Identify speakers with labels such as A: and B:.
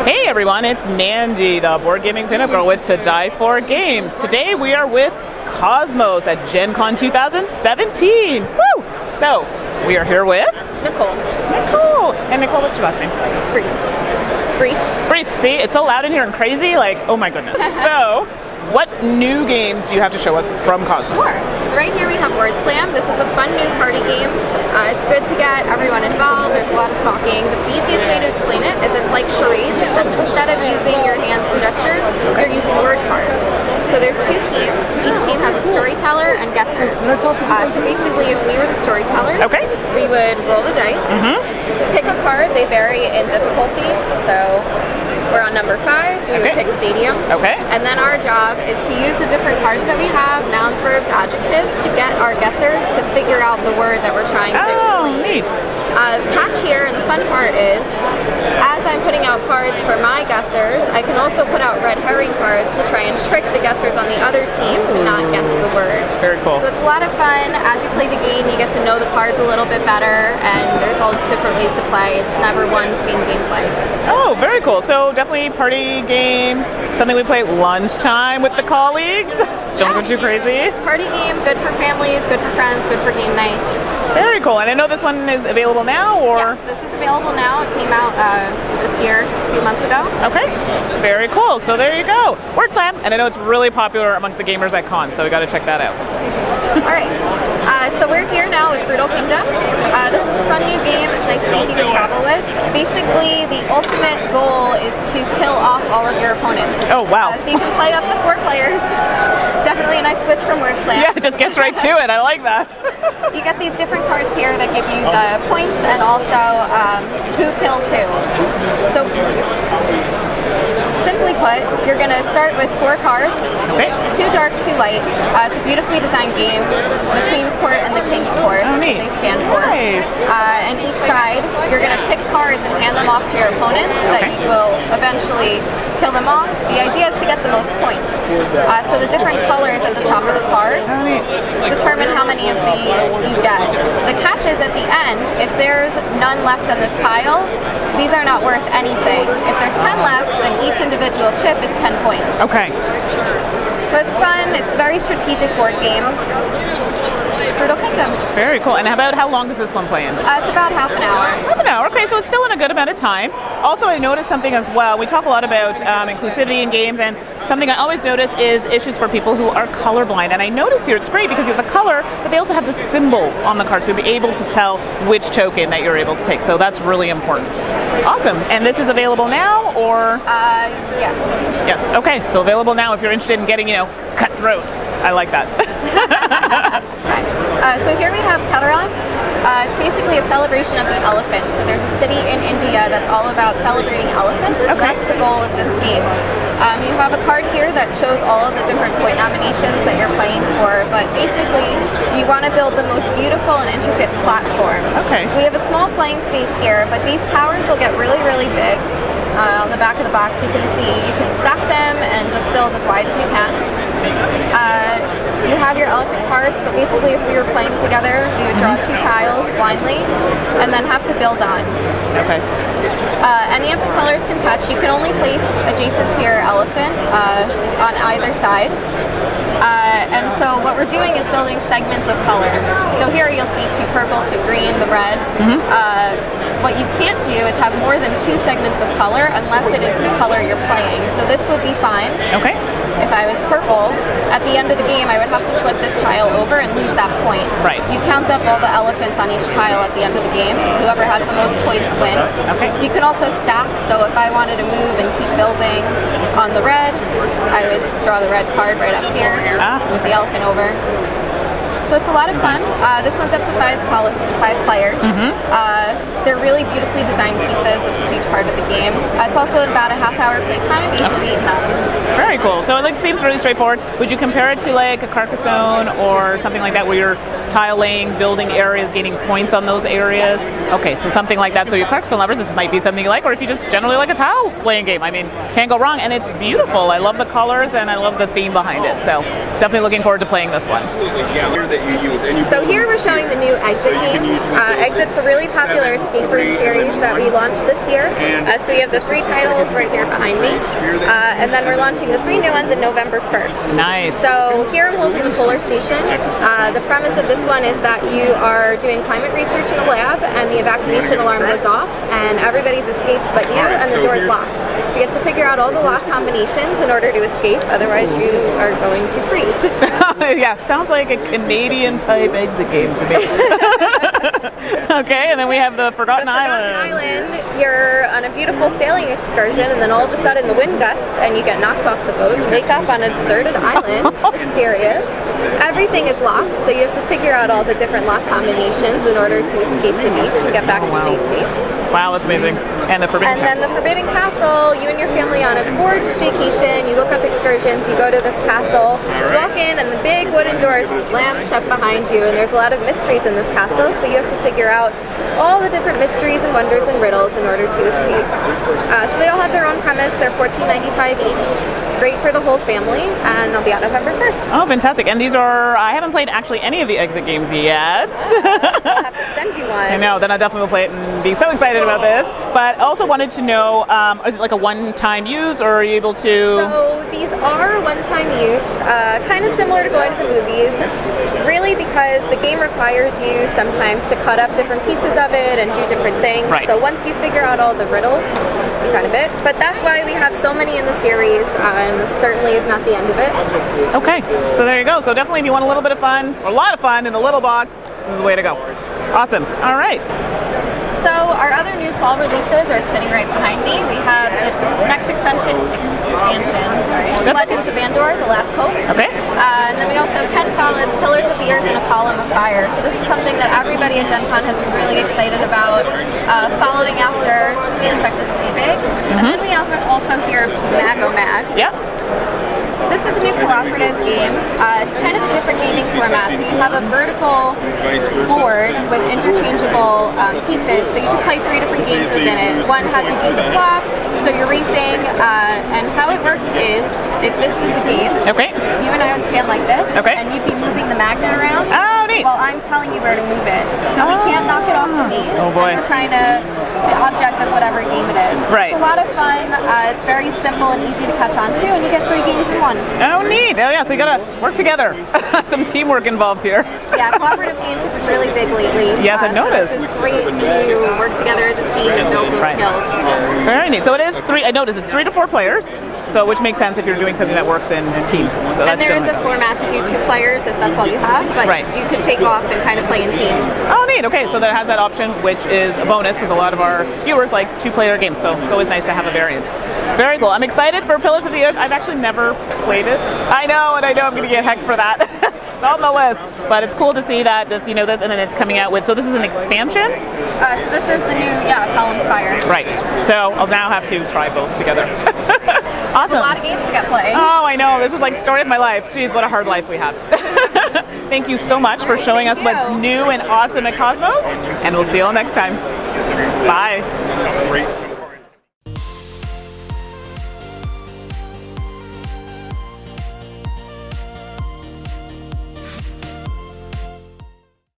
A: Hey everyone, it's Mandi, the board gaming pinup girl with To Die For Games. Today we are with Kosmos at Gen Con 2017. Woo! So, we are here with
B: Nicole.
A: And Nicole, what's your last name? Brief. See, it's so loud in here and crazy, like, oh my goodness. So, what new games do you have to show us from Cosmos?
B: Sure. So right here we have Word Slam. This is a fun new party game. It's good to get everyone involved. There's a lot of talking. The easiest way to explain it is it's like charades, except instead of using your hands and gestures, you're using word cards. So there's two teams. Each team has a storyteller and guessers. So basically, if we were the storytellers, we would roll the dice, pick a card. They vary in difficulty. So we're on number 5. We would pick Stadium. And then our job is to use the different cards that we have, nouns, verbs, adjectives, to get our guessers to figure out the word that we're trying to explain.
A: Neat.
B: The catch here, and the fun part is, as I'm putting out cards for my guessers, I can also put out red herring cards to try and trick the guessers on the other team to not guess the word.
A: Very cool.
B: So it's a lot of fun. As you play the game, you get to know the cards a little bit better, and there's all different ways to play. It's never one same gameplay.
A: Oh, very cool. So definitely party game, something we play at lunchtime with the colleagues. Don't go too crazy.
B: Party game, good for families, good for friends, good for game nights.
A: Very cool. And I know this one is available now, or?
B: Yes, this is available now. It came out this year, just a few months ago.
A: Okay, very cool. So there you go. Word Slam, and I know it's really popular amongst the gamers at Con, so we got to check that out.
B: All right, so we're here now with Brutal Kingdom. This is a fun new game. It's nice and easy to travel with. Basically, the ultimate goal is to kill off all of your opponents.
A: Oh, wow.
B: So you can play up to 4 players. Definitely a nice switch from Word Slam.
A: Yeah, it just gets right to it. I like that.
B: You get these different cards here that give you the points and also who kills who. So, simply put, you're going to start with 4 cards, 2 dark, 2 light. It's a beautifully designed game. The Queen's Court and the King's Court is what they stand for.
A: Nice.
B: And each side, you're going to pick cards and hand them off to your opponents that you will eventually kill them off. The idea is to get the most points. So the different colors at the top of the card determine how many of these you get. The catch is at the end, if there's none left on this pile, these are not worth anything. If there's 10 left, then each individual chip is 10 points.
A: Okay.
B: So it's fun. It's a very strategic board game. It's Brutal Kingdom.
A: Very cool. And how long does this one play in?
B: It's about half an hour.
A: Half an hour. Okay, so it's still in a good amount of time. Also, I noticed something as well. We talk a lot about inclusivity in games, and something I always notice is issues for people who are colorblind. And I notice here it's great because you have the color, but they also have the symbol on the card to be able to tell which token that you're able to take. So that's really important. Awesome. And this is available now, or?
B: Yes.
A: Yes. Okay. So available now if you're interested in getting, cutthroat. I like that.
B: Okay. So here we have Caryl. It's basically a celebration of the elephant. So there's a city in India that's all about celebrating elephants. So that's the goal of this game. You have a card here that shows all of the different point nominations that you're playing for, but basically you want to build the most beautiful and intricate platform. Okay. So we have a small playing space here, but these towers will get really, really big. On the back of the box you can see you can stack them and just build as wide as you can. You have your elephant cards, so basically if we were playing together, you would draw 2 tiles blindly and then have to build on.
A: Okay.
B: Any of the colors can touch. You can only place adjacent to your elephant on either side. And so what we're doing is building segments of color. So here you'll see 2 purple, 2 green, the red. What you can't do is have more than 2 segments of color unless it is the color you're playing. So this would be fine.
A: Okay.
B: If I was purple, at the end of the game I would have to flip this tile over and lose that point.
A: Right.
B: You count up all the elephants on each tile at the end of the game. Whoever has the most points win.
A: Okay.
B: You can also stack, so if I wanted to move and keep building on the red, I would draw the red card right up here with the elephant over. So it's a lot of fun. This one's up to 5 players. They're really beautifully designed pieces. It's a huge part of the game. It's also about a half-hour playtime. Each is eaten up.
A: Very cool. So it seems really straightforward. Would you compare it to like a Carcassonne or something like that, where you're tile laying, building areas, gaining points on those areas.
B: Yes.
A: Okay, so something like that. So your Hearthstone lovers, this might be something you like, or if you just generally like a tile laying game, I mean, can't go wrong. And it's beautiful. I love the colors and I love the theme behind it. So definitely looking forward to playing this one.
B: So here we're showing the new Exit games. Exit's a really popular escape room series that we launched this year. So we have the 3 titles right here behind me. And then we're launching the 3 new ones in November 1st.
A: Nice.
B: So here I'm holding the Polar Station. The premise of this one is that you are doing climate research in a lab and the evacuation alarm goes off and everybody's escaped but you and the door's locked. So you have to figure out all the lock combinations in order to escape, otherwise you are going to freeze.
A: Yeah, sounds like a Canadian type exit game to me. Okay, and then we have the Forgotten Island.
B: You're on a beautiful sailing excursion and then all of a sudden the wind gusts and you get knocked off the boat and wake up on a deserted island, mysterious. Everything is locked, so you have to figure out all the different lock combinations in order to escape the beach and get back to safety.
A: Wow, that's amazing. And the Forbidden Castle.
B: And then the Forbidden Castle, you and your family on a gorgeous vacation, you look up excursions, you go to this castle, walk in and the big wooden doors slam shut behind you and there's a lot of mysteries in this castle, so you have to figure out all the different mysteries and wonders and riddles in order to escape. So they all have their own premise, they're $14.95 each. Great for the whole family, and they'll be out November 1st.
A: Oh, fantastic. And these are, I haven't played actually any of the exit games yet.
B: I'll have to send you one.
A: I know, then I definitely will play it and be so excited about this. But also wanted to know, is it like a one-time use, or are you able to...
B: So these are one-time use, kind of similar to going to the movies, really because the game requires you sometimes to cut up different pieces of it and do different things.
A: Right.
B: So once you figure out all the riddles, you kind of it. But that's why we have so many in the series, and this certainly is not the end of it.
A: Okay, so there you go. So definitely if you want a little bit of fun, or a lot of fun in a little box, this is the way to go. Awesome. All right.
B: So our other new fall releases are sitting right behind me. We have the next expansion, Legends of Andor, The Last Hope.
A: Okay.
B: And then we also have Ken Follett's Pillars of the Earth and a Column of Fire. So this is something that everybody at Gen Con has been really excited about following after, so we expect this to be big. And then we have also here Mag-O-Mag.
A: Yeah.
B: This is a new cooperative game. It's kind of a different gaming format. So you have a vertical board with interchangeable pieces. So you can play 3 different games within it. One has you beat the clock, so you're racing, and how it works is, if this was the game,
A: Okay.
B: you and I would stand like this,
A: Okay.
B: and you'd be moving the magnet around.
A: Oh, neat.
B: While I'm telling you where to move it. So we can't knock it off the knees.
A: Oh, boy.
B: And we're trying to, the object of whatever game it is.
A: Right.
B: It's a lot of fun. It's very simple and easy to catch on to, and you get 3 games in one.
A: Oh, neat. Oh, yeah, so you gotta work together. Some teamwork involved here.
B: Yeah, cooperative games have been really big lately.
A: Yes, I've noticed.
B: So this is great to work together as a team and build those skills.
A: Very neat. So it is 3, I noticed it's 3 to 4 players, so which makes sense if you're doing something that works in teams. So
B: And there is a format to do 2 players if that's all you have, but
A: Right.
B: you could take off and kind of play in teams.
A: Oh, neat. Okay, so that has that option, which is a bonus because a lot of our viewers like 2-player games, so it's always nice to have a variant. Very cool. I'm excited for Pillars of the Earth. I've actually never played it. I know, and I know I'm going to get hecked for that. It's on the list, but it's cool to see that this, and then it's coming out with. So this is an expansion.
B: So this is the new, Column of Fire.
A: Right. So I'll now have to try both together. Awesome.
B: A lot of games to get playing.
A: Oh, I know. This is like story of my life. Jeez, what a hard life we have. Thank you so much for showing us what's new and awesome at Cosmos, and we'll see you all next time. Bye.